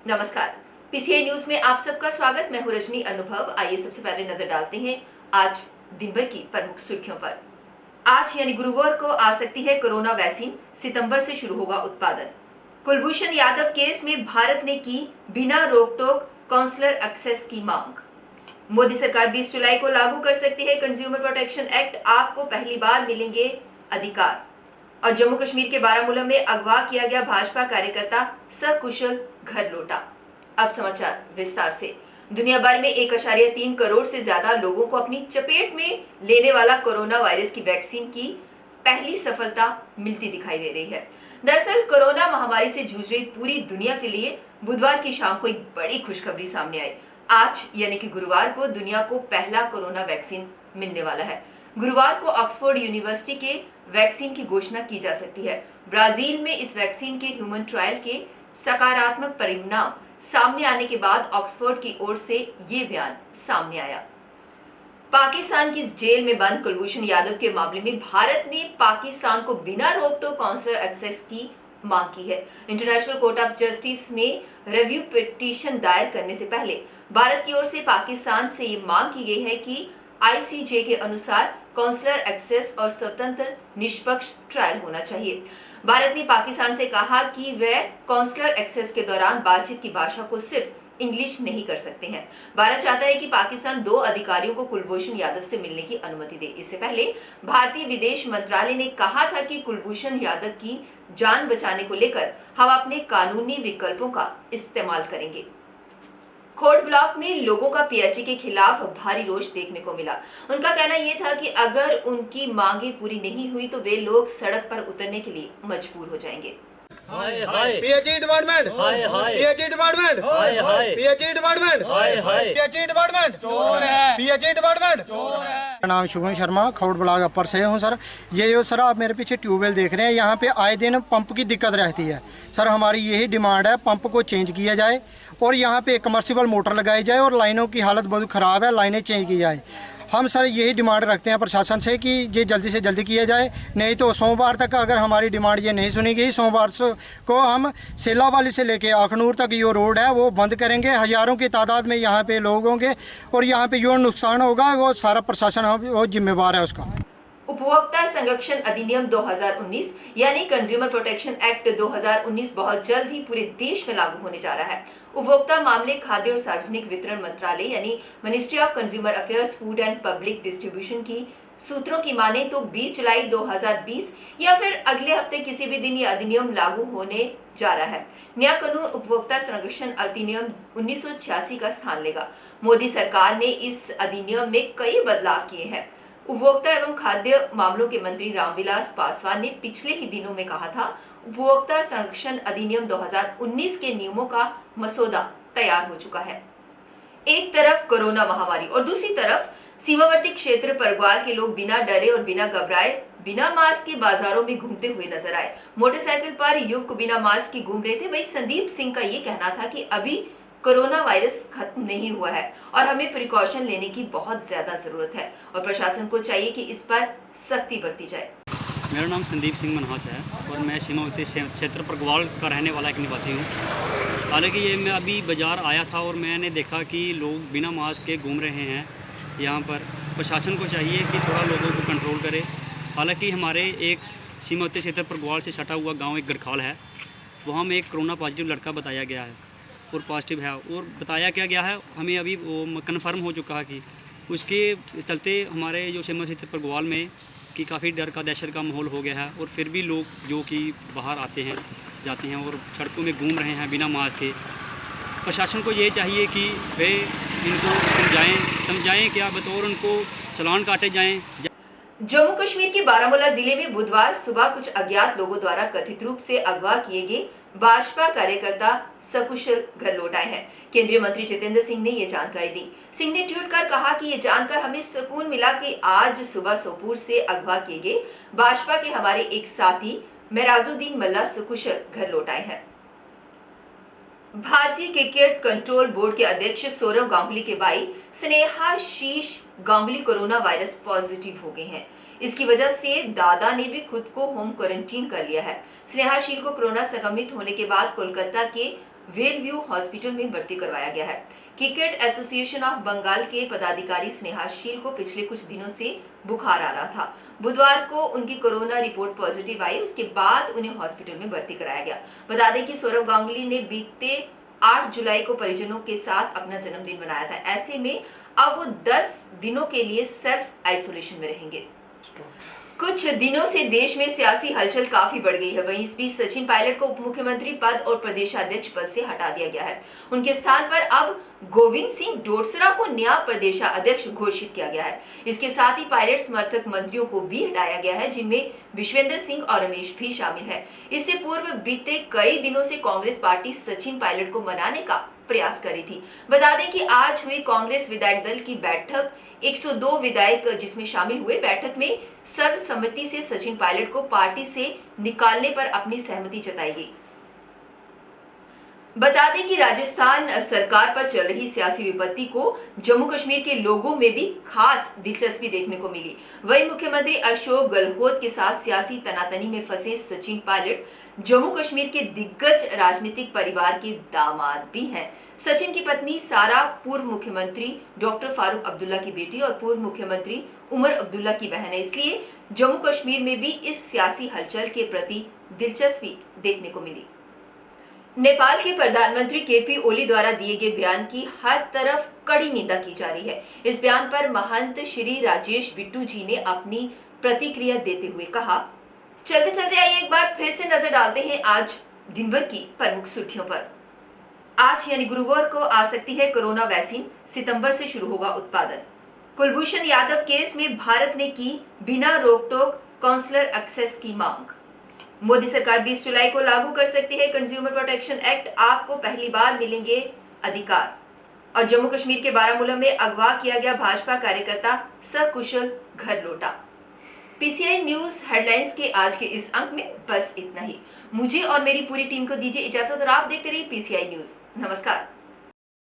नमस्कार, PCI news में आप सबका स्वागत। मैं हूं रजनी अनुभव। आइए सबसे पहले नजर डालते हैं आज दिन भर की प्रमुख सुर्खियों पर। आज यानी गुरुवार को आ सकती है कोरोना वैक्सीन, सितंबर से शुरू होगा उत्पादन। कुलभूषण यादव केस में भारत ने की बिना रोक टोक काउंसलर एक्सेस की मांग। मोदी सरकार 20 जुलाई को लागू कर सकती है कंज्यूमर प्रोटेक्शन एक्ट, आपको पहली बार मिलेंगे अधिकार। और जम्मू कश्मीर के बारामूला में अगवा किया गया भाजपा कार्यकर्ता सकुशल घर लौटा। अब समाचार विस्तार से। दुनिया भर में 1.3 करोड़ से ज्यादा लोगों को अपनी चपेट में लेने वाला कोरोना वायरस की वैक्सीन की पहली सफलता मिलती दिखाई दे रही है। दरअसल कोरोना महामारी से जूझ रही पूरी दुनिया के लिए बुधवार की शाम को एक बड़ी खुशखबरी सामने आई। आज यानी कि गुरुवार को दुनिया को पहला कोरोना वैक्सीन मिलने वाला है। गुरुवार को ऑक्सफोर्ड यूनिवर्सिटी के वैक्सीन की घोषणा की जा सकती है। ब्राजील में इस वैक्सीन के ह्यूमन ट्रायल के सकारात्मक परिणाम सामने आने के बाद ऑक्सफोर्ड की ओर से ये बयान सामने आया। पाकिस्तान की जेल में बंद कुलभूषण यादव के मामले में भारत ने पाकिस्तान को बिना रोक टोक काउंसलर एक्सेस की मांग की है। इंटरनेशनल कोर्ट ऑफ जस्टिस में रिव्यू पिटीशन दायर करने से पहले भारत की ओर से पाकिस्तान से ये मांग की गई है कि आईसीजे के अनुसार काउंसलर एक्सेस और स्वतंत्र निष्पक्ष ट्रायल होना चाहिए। भारत ने पाकिस्तान से कहा कि वह काउंसलर एक्सेस के दौरान बातचीत की भाषा को सिर्फ इंग्लिश नहीं कर सकते हैं। भारत चाहता है कि पाकिस्तान 2 अधिकारियों को कुलभूषण यादव से मिलने की अनुमति दे। इससे पहले भारतीय विदेश मंत्रालय ने कहा था कि कुलभूषण यादव की जान बचाने को लेकर हम अपने कानूनी विकल्पों का इस्तेमाल करेंगे। खोड़ ब्लॉक में लोगों का पीएचई के खिलाफ भारी रोष देखने को मिला। उनका कहना यह था कि अगर उनकी मांगे पूरी नहीं हुई तो वे लोग सड़क पर उतरने के लिए मजबूर हो जाएंगे। PHE department, PHE department, PHE department, PHE department चोर है, पीएचई डिपार्टमेंट चोर है। मेरा नाम शुभम शर्मा, खौड़ ब्लॉक अपर से हूँ सर। ये जो सर आप मेरे पीछे ट्यूबवेल देख रहे हैं, यहाँ पे आए दिन पंप की दिक्कत रहती है सर। हमारी यही डिमांड है, पंप को चेंज किया जाए और यहाँ पे एक कमर्शिबल मोटर लगाई जाए और लाइनों की हालत बहुत ख़राब है, लाइनें चेंज की जाए। हम सर यही डिमांड रखते हैं प्रशासन से कि ये जल्दी से जल्दी किया जाए, नहीं तो सोमवार तक अगर हमारी डिमांड ये नहीं सुनी गई, सोमवार को हम सेलावाली से लेके अखनूर तक जो रोड है वो बंद करेंगे। हज़ारों की तादाद में यहाँ पे लोग होंगे और यहाँ पे जो नुकसान होगा वो सारा प्रशासन वो जिम्मेवार है उसका। उपभोक्ता संरक्षण अधिनियम 2019 यानी कंज्यूमर प्रोटेक्शन एक्ट 2019 बहुत जल्द ही पूरे देश में लागू होने जा रहा है। उपभोक्ता मामले, खाद्य और सार्वजनिक वितरण मंत्रालय यानी ministry of consumer affairs, food and public distribution की सूत्रों की माने तो 20 जुलाई 2020 या फिर अगले हफ्ते किसी भी दिन यह अधिनियम लागू होने जा रहा है। नया कानून उपभोक्ता संरक्षण अधिनियम 1986 का स्थान लेगा। मोदी सरकार ने इस अधिनियम में कई बदलाव किए हैं। उपभोक्ता एवं खाद्य मामलों के मंत्री रामविलास पासवान ने पिछले ही दिनों में कहा था, उपभोक्ता संरक्षण अधिनियम 2019 के नियमों का मसौदा तैयार हो चुका है। एक तरफ कोरोना महामारी और दूसरी तरफ सीमावर्ती क्षेत्र परगवाल के लोग बिना डरे और बिना घबराए बिना मास्क के बाजारों में घूमते हुए नजर आए। मोटरसाइकिल पर युवक बिना मास्क के घूम रहे थे। वही संदीप सिंह का ये कहना था कि अभी कोरोना वायरस खत्म नहीं हुआ है और हमें प्रिकॉशन लेने की बहुत ज्यादा जरूरत है और प्रशासन को चाहिए कि इस पर सख्ती बरती जाए। मेरा नाम संदीप सिंह मनहास है और मैं सीमावर्ती क्षेत्र परगवाल का रहने वाला एक निवासी हूँ। हालांकि ये मैं अभी बाज़ार आया था और मैंने देखा कि लोग बिना मास्क के घूम रहे हैं। यहाँ पर प्रशासन को चाहिए कि थोड़ा लोगों को कंट्रोल करे। हालांकि हमारे एक सीमावर्ती क्षेत्र परगवाल से सटा हुआ गाँव एक गड़खाल है, वहाँ में एक कोरोना पॉजिटिव लड़का बताया गया है और पॉजिटिव है और बताया क्या गया है, हमें अभी वो कन्फर्म हो चुका है कि उसके चलते हमारे जो सीमावर्ती क्षेत्र परगवाल में कि काफ़ी डर का, दहशत का माहौल हो गया है और फिर भी लोग जो कि बाहर आते हैं जाते हैं और सड़कों में घूम रहे हैं बिना मास्क के। प्रशासन को ये चाहिए कि वे इनको समझाएं क्या बतौर उनको चालान काटे जाएं। जम्मू कश्मीर के बारामूला जिले में बुधवार सुबह कुछ अज्ञात लोगों द्वारा कथित रूप से अगवा किए गए भाजपा कार्यकर्ता सकुशल घर लौट आए हैं। केंद्रीय मंत्री जितेंद्र सिंह ने ये जानकारी दी। सिंह ने ट्वीट कर कहा कि ये जानकर हमें सुकून मिला कि आज सुबह सोपूर से अगवा किए गए भाजपा के हमारे एक साथी मेराजुद्दीन मल्ला सकुशल घर लौट आए हैं। भारतीय क्रिकेट कंट्रोल बोर्ड के अध्यक्ष सौरव गांगुली के भाई Snehashish Ganguly corona virus positive हो गए हैं। इसकी वजह से दादा ने भी खुद को होम क्वारंटीन कर लिया है। स्नेहाशील को कोरोना संक्रमित होने के बाद कोलकाता के वेल व्यू हॉस्पिटल में भर्ती करवाया गया है। क्रिकेट एसोसिएशन ऑफ बंगाल के पदाधिकारी स्नेहाशील को पिछले कुछ दिनों से बुखार आ रहा था। बुधवार को उनकी कोरोना रिपोर्ट पॉजिटिव आई, उसके बाद उन्हें हॉस्पिटल में भर्ती कराया गया। बता दें कि सौरव गांगुली ने बीते 8 जुलाई को परिजनों के साथ अपना जन्मदिन मनाया था। ऐसे में अब वो 10 दिनों के लिए सेल्फ आइसोलेशन में रहेंगे। कुछ दिनों से देश में सियासी हलचल काफी बढ़ गई है। वहीं इस बीच सचिन पायलट को उप मुख्यमंत्री पद और प्रदेशाध्यक्ष पद से हटा दिया गया है। उनके स्थान पर अब गोविंद सिंह डोटसरा को नया प्रदेशाध्यक्ष घोषित किया गया है। इसके साथ ही पायलट समर्थक मंत्रियों को भी हटाया गया है, जिनमें विश्वेंद्र सिंह और रमेश भी शामिल है। इससे पूर्व बीते कई दिनों से कांग्रेस पार्टी सचिन पायलट को मनाने का प्रयास कर रही थी। बता दें कि आज हुई कांग्रेस विधायक दल की बैठक 102 विधायक जिसमें शामिल हुए। बैठक में सर्वसम्मति से सचिन पायलट को पार्टी से निकालने पर अपनी सहमति जताई गई। बता दें कि राजस्थान सरकार पर चल रही सियासी विपत्ति को जम्मू कश्मीर के लोगों में भी खास दिलचस्पी देखने को मिली। वहीं मुख्यमंत्री अशोक गहलोत के साथ सियासी तनातनी में फंसे सचिन पायलट जम्मू कश्मीर के दिग्गज राजनीतिक परिवार के दामाद भी हैं। सचिन की पत्नी सारा पूर्व मुख्यमंत्री डॉक्टर फारूक अब्दुल्ला की बेटी और पूर्व मुख्यमंत्री उमर अब्दुल्ला की बहन है। इसलिए जम्मू कश्मीर में भी इस सियासी हलचल के प्रति दिलचस्पी देखने को मिली। नेपाल के प्रधानमंत्री केपी ओली द्वारा दिए गए बयान की हर तरफ कड़ी निंदा की जा रही है। इस बयान पर महंत श्री राजेश बिट्टू जी ने अपनी प्रतिक्रिया देते हुए कहा, चलते चलते आइए एक बार फिर से नजर डालते हैं आज दिन भर की प्रमुख सुर्खियों पर। आज यानी गुरुवार को आ सकती है कोरोना वैक्सीन, सितंबर से शुरू होगा उत्पादन। कुलभूषण यादव केस में भारत ने की बिना रोक टोक काउंसलर एक्सेस की मांग। मोदी सरकार 20 जुलाई को लागू कर सकती है कंज्यूमर प्रोटेक्शन एक्ट, आपको पहली बार मिलेंगे अधिकार। और जम्मू कश्मीर के बारामूला में अगवा किया गया भाजपा कार्यकर्ता सकुशल घर लौटा। पीसीआई न्यूज हेडलाइंस के आज के इस अंक में बस इतना ही। मुझे और मेरी पूरी टीम को दीजिए इजाजत और आप देखते रहिए पीसीआई न्यूज। नमस्कार।